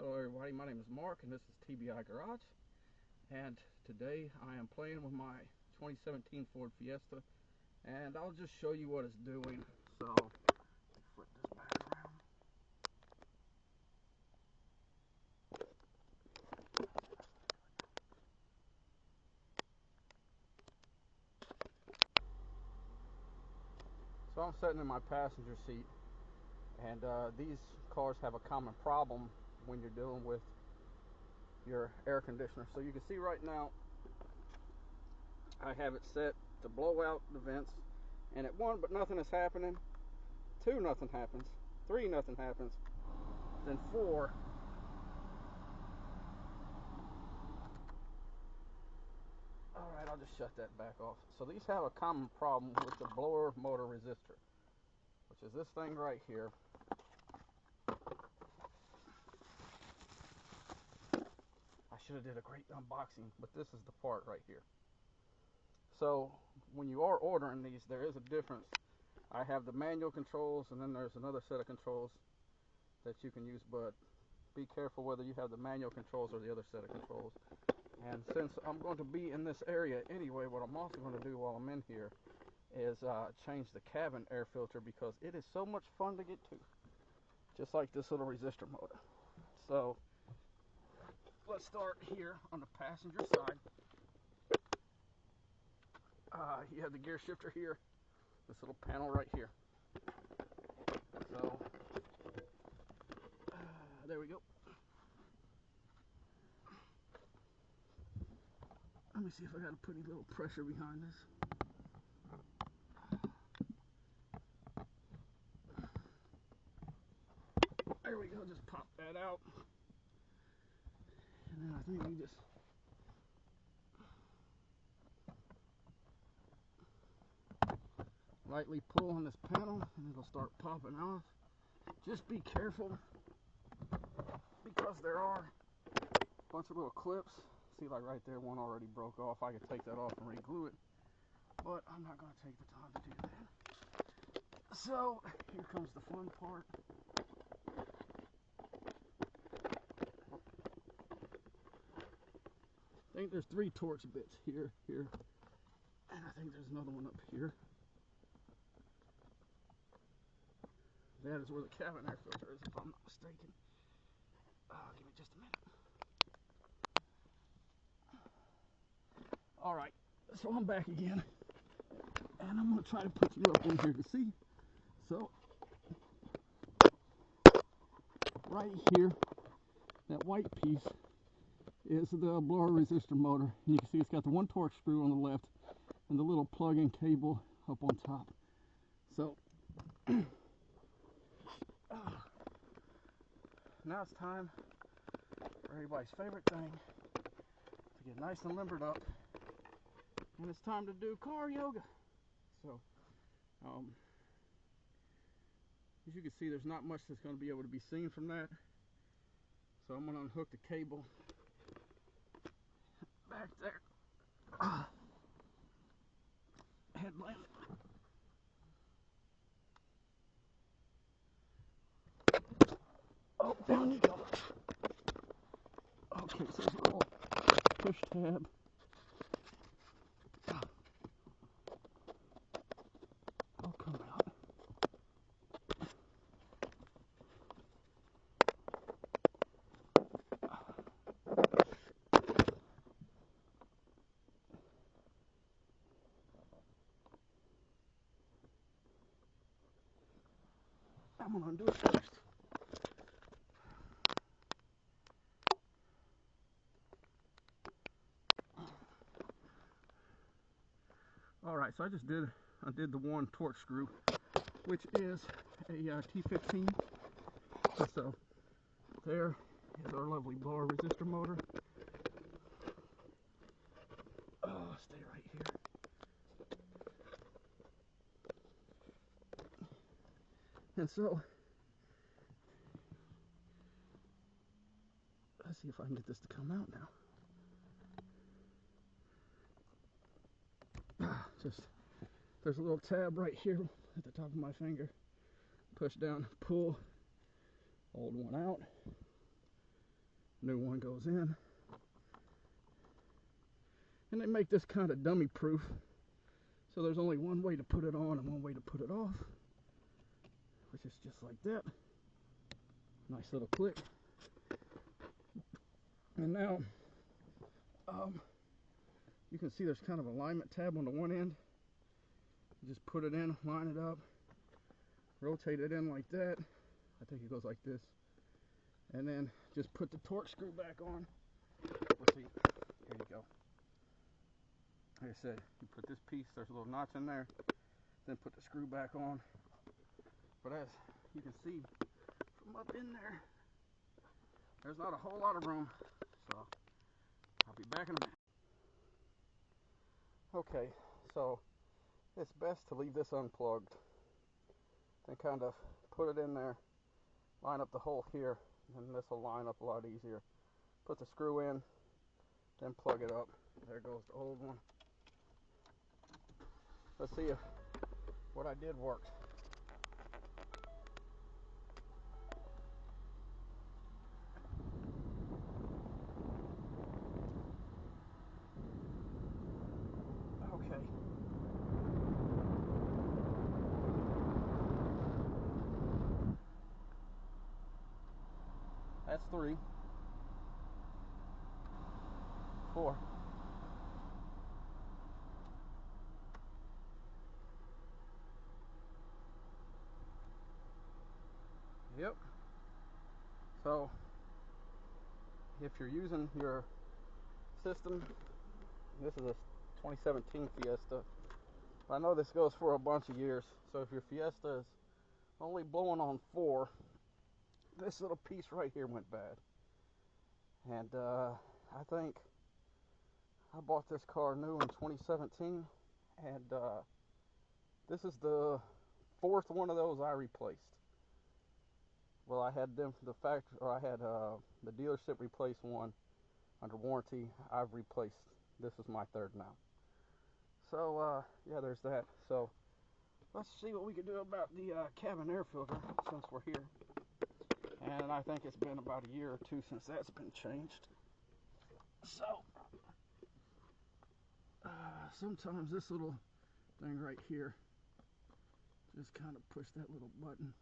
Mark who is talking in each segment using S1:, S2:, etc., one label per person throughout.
S1: Hello everybody, my name is Mark and this is TBI Garage, and today I am playing with my 2017 Ford Fiesta, and I'll just show you what it's doing. So flip this back around. So I'm sitting in my passenger seat, and these cars have a common problem when you're dealing with your air conditioner. So you can see right now I have it set to blow out the vents, and at 1, but nothing is happening. 2, nothing happens. 3, nothing happens. Then 4, alright, I'll just shut that back off. So these have a common problem with the blower motor resistor, which is this thing right here. I should have did a great unboxing, but this is the part right here. So when you are ordering these, there is a difference. I have the manual controls, and then there's another set of controls that you can use, but be careful whether you have the manual controls or the other set of controls. And since I'm going to be in this area anyway, what I'm also going to do while I'm in here is change the cabin air filter, because it is so much fun to get to, just like this little resistor motor. So let's start here on the passenger side. You have the gear shifter here, this little panel right here. So there we go. Let me see if I got to put any little pressure behind this. There we go, just pop that out. And then I think we just lightly pull on this panel and it'll start popping off. Just be careful, because there are a bunch of little clips. See, like right there, one already broke off. I could take that off and re-glue it, but I'm not going to take the time to do that. So here comes the fun part. I think there's 3 torch bits here, and I think there's another one up here. That is where the cabin air filter is, if I'm not mistaken. Give me just a minute. Alright, so I'm back again, and I'm going to try to put you up in here to see. So, right here, that white piece is the blower resistor motor. And you can see it's got the 1 torque screw on the left and the little plug-in cable up on top. So, now it's time for everybody's favorite thing, to get nice and limbered up, and it's time to do car yoga. So as you can see, there's not much that's going to be able to be seen from that, so I'm going to unhook the cable back there. Headlamp. Oh, down you go. Okay, so there's a little push tab. I'll come out. I'm going to undo it first. Alright, so I did the 1 torque screw, which is a T15. So there is our lovely blower resistor motor. Oh, stay right here. And so, let's see if I can get this to come out now. There's a little tab right here at the top of my finger. Push down, pull, hold one out, New one goes in. And they make this kind of dummy proof. So there's only one way to put it on and one way to put it off, which is just like that. Nice little click. And now you can see there's kind of a alignment tab on the one end. You just put it in, line it up, rotate it in like that. I think it goes like this. And then just put the torque screw back on. Let's see. Here you go. Like I said, you put this piece, there's a little notch in there, then put the screw back on. But as you can see from up in there, there's not a whole lot of room. So I'll be back in a minute. Okay, so it's best to leave this unplugged. Then kind of put it in there, line up the hole here, and this will line up a lot easier. Put the screw in, then plug it up. There goes the old one. Let's see if what I did worked. Okay. That's 3, 4. Yep. So if you're using your system, this is a 2017 Fiesta. I know this goes for a bunch of years. So if your Fiesta is only blowing on 4, this little piece right here went bad. And I think I bought this car new in 2017, and this is the 4th one of those I replaced. Well, I had them the dealership replace one under warranty. I've replaced. This is my 3rd now. So yeah, there's that. So let's see what we can do about the cabin air filter since we're here. And I think it's been about a year or 2 since that's been changed. So sometimes this little thing right here, just kind of push that little button,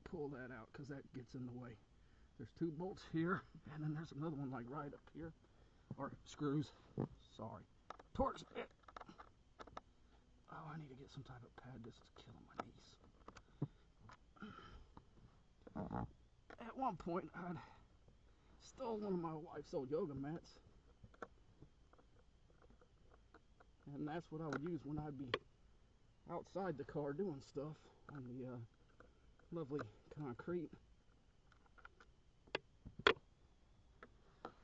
S1: pull that out, because that gets in the way. There's 2 bolts here, and then there's another one like right up here, or screws, sorry, torque bit. Oh, I need to get some type of pad. This is killing my knees. At one point, I'd stole one of my wife's old yoga mats, and that's what I would use when I'd be outside the car doing stuff on the lovely concrete.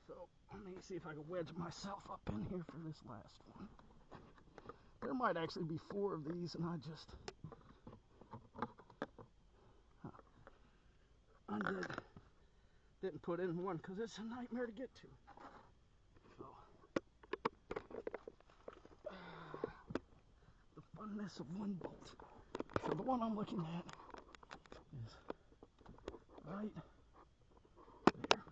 S1: So let me see if I can wedge myself up in here for this last one. There might actually be 4 of these, and I just didn't put in one because it's a nightmare to get to. So the funness of one bolt. So the one I'm looking at is right there.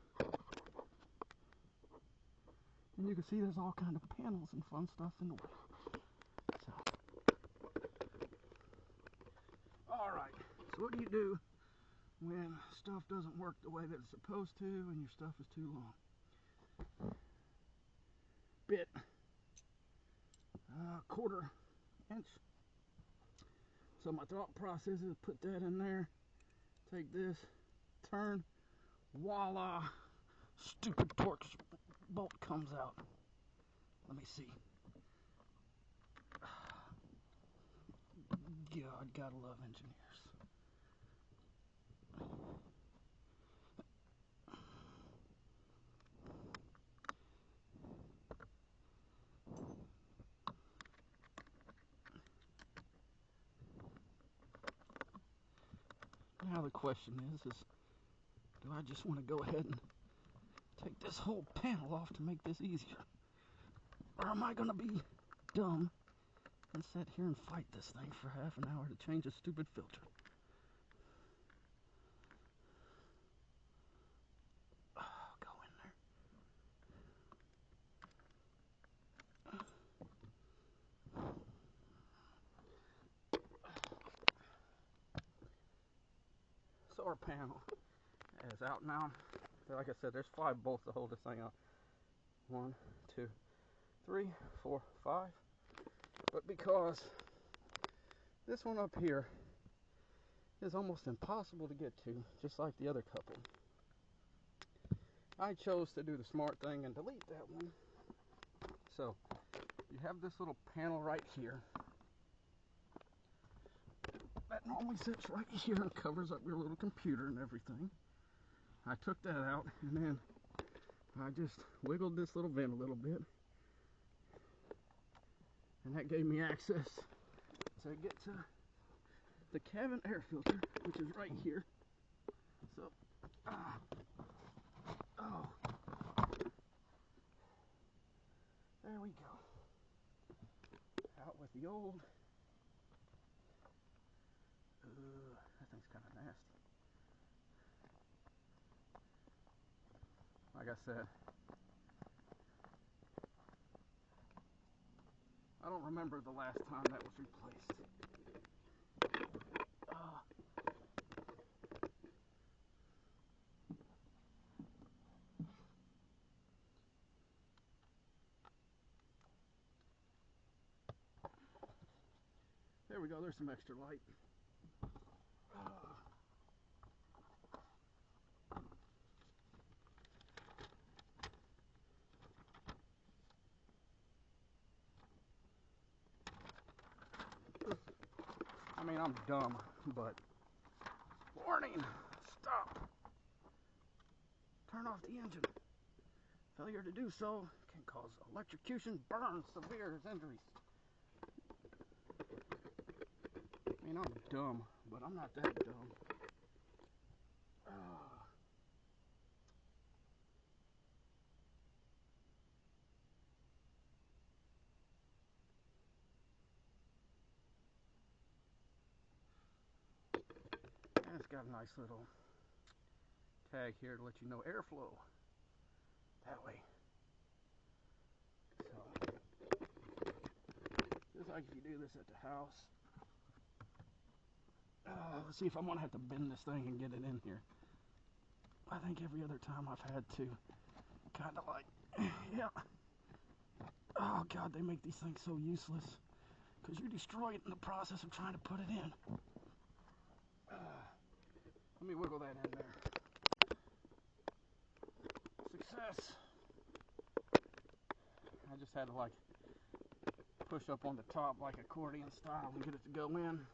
S1: And you can see there's all kind of panels and fun stuff in the way. So, alright, so what do you do when stuff doesn't work the way that it's supposed to and your stuff is too long? Bit, 1/4 inch. So my thought process is put that in there, take this, turn, voila, stupid torque bolt comes out. Let me see. God, gotta love engineers. Now the question is do I just want to go ahead and take this whole panel off to make this easier? Or am I going to be dumb and sit here and fight this thing for half an hour to change a stupid filter? solar panel is out now. Like I said, there's 5 bolts to hold this thing up. 1, 2, 3, 4, 5. But because this one up here is almost impossible to get to, just like the other couple, I chose to do the smart thing and delete that one. So you have this little panel right here that normally sits right here and covers up your little computer and everything. I took that out, and then I just wiggled this little vent a little bit, and that gave me access to get to the cabin air filter, which is right here. So, oh, there we go. Out with the old. That thing's kind of nasty. Like I said, I don't remember the last time that was replaced. There we go, there's some extra light. I mean, I'm dumb, but warning, stop. Turn off the engine. Failure to do so can cause electrocution, burns, severe injuries. I mean, I'm dumb, but I'm not that dumb. And it's got a nice little tag here to let you know airflow. That way. So, just like if you do this at the house. Let's see if I'm going to have to bend this thing and get it in here. I think every other time I've had to kind of like, yeah. Oh God, they make these things so useless because you destroy it in the process of trying to put it in. Let me wiggle that in there. Success. I just had to like push up on the top like accordion style and get it to go in.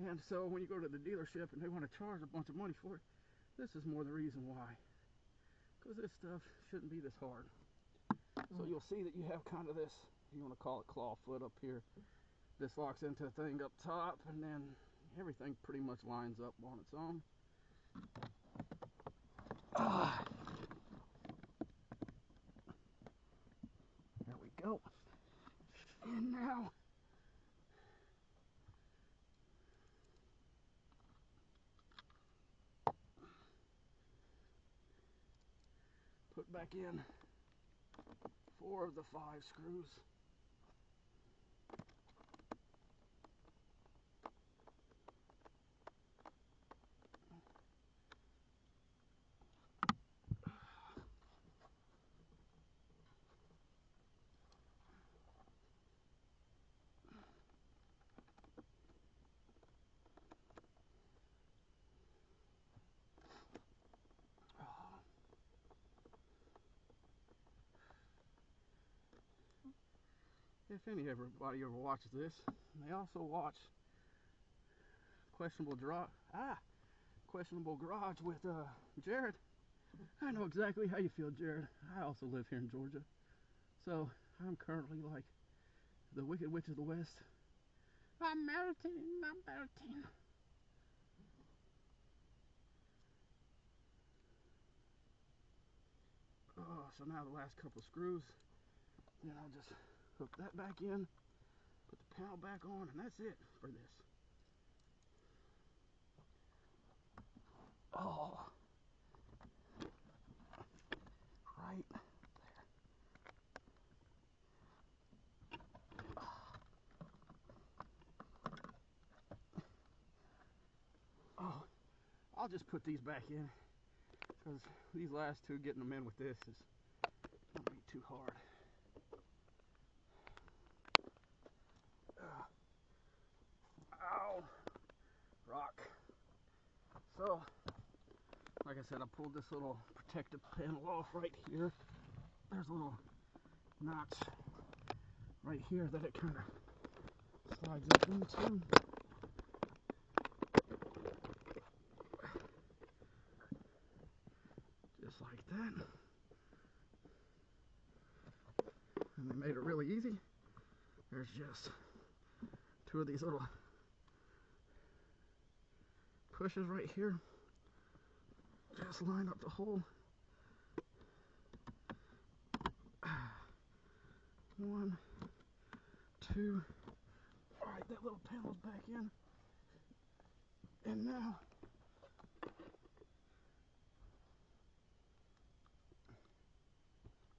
S1: And so when you go to the dealership and they want to charge a bunch of money for it, this is more the reason why. Because this stuff shouldn't be this hard. So you'll see that you have kind of this, you want to call it claw foot up here. This locks into the thing up top, and then everything pretty much lines up on its own. There we go. And now, put back in 4 of the 5 screws. If everybody ever watches this, they also watch Questionable Garage with Jared. I know exactly how you feel, Jared. I also live here in Georgia. So I'm currently like the Wicked Witch of the West. I'm melting. So now the last couple screws, then I'll just hook that back in, put the panel back on, and that's it for this. Oh, right there. Oh, I'll just put these back in, because these last two, getting them in with this is going to be too hard. Ow! Rock. So, like I said, I pulled this little protective panel off right here. There's a little notch right here that it kind of slides up into. Just like that. And they made it really easy. There's just two of these little pushes right here. Just line up the hole. One, two. Alright, that little panel's back in. And now,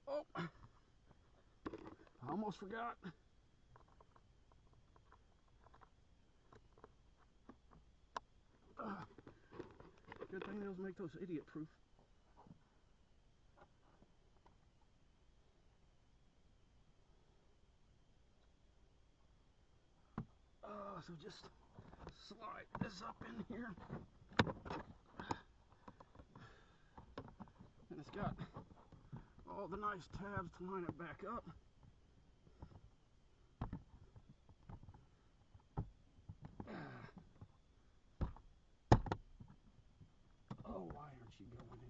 S1: oh, I almost forgot. Good thing those make those idiot proof. So just slide this up in here. And it's got all the nice tabs to line it back up. Oh, why aren't you going in?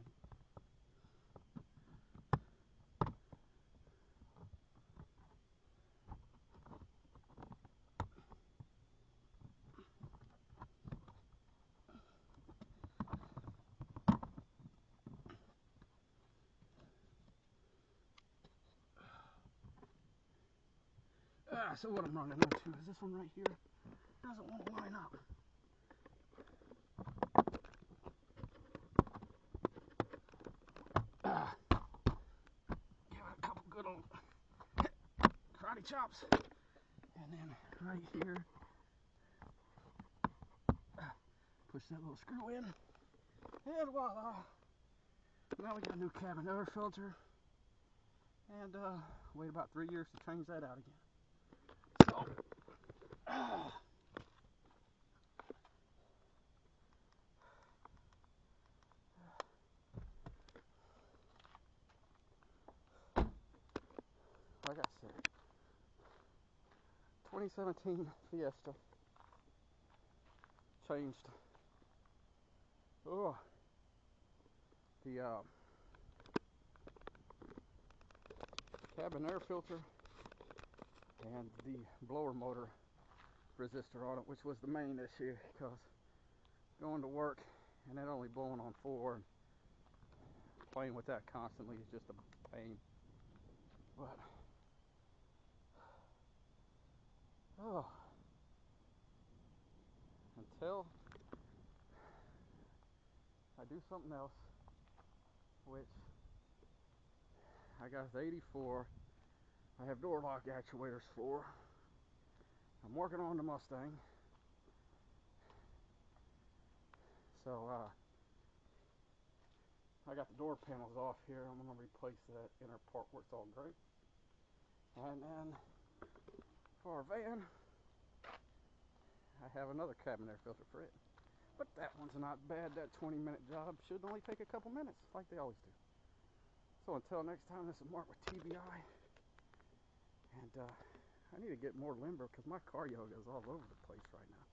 S1: So what I'm running into is this one right here doesn't want to line up. Give it a couple good old karate chops, and then right here, push that little screw in, and voila! Now we got a new cabin air filter, and wait about 3 years to change that out again. So, like I said, 2017 Fiesta changed the cabin air filter and the blower motor resistor on it, which was the main issue, because going to work and then only blowing on 4 and playing with that constantly is just a pain. But until I do something else, which I got the 84, I have door lock actuators for. I'm working on the Mustang, so I got the door panels off here. I'm going to replace that inner part where it's all gray. And then for our van, I have another cabin air filter for it. But that one's not bad. That 20-minute job should only take a couple minutes, like they always do. So until next time, this is Mark with TBI. And I need to get more limber because my car yoga is all over the place right now.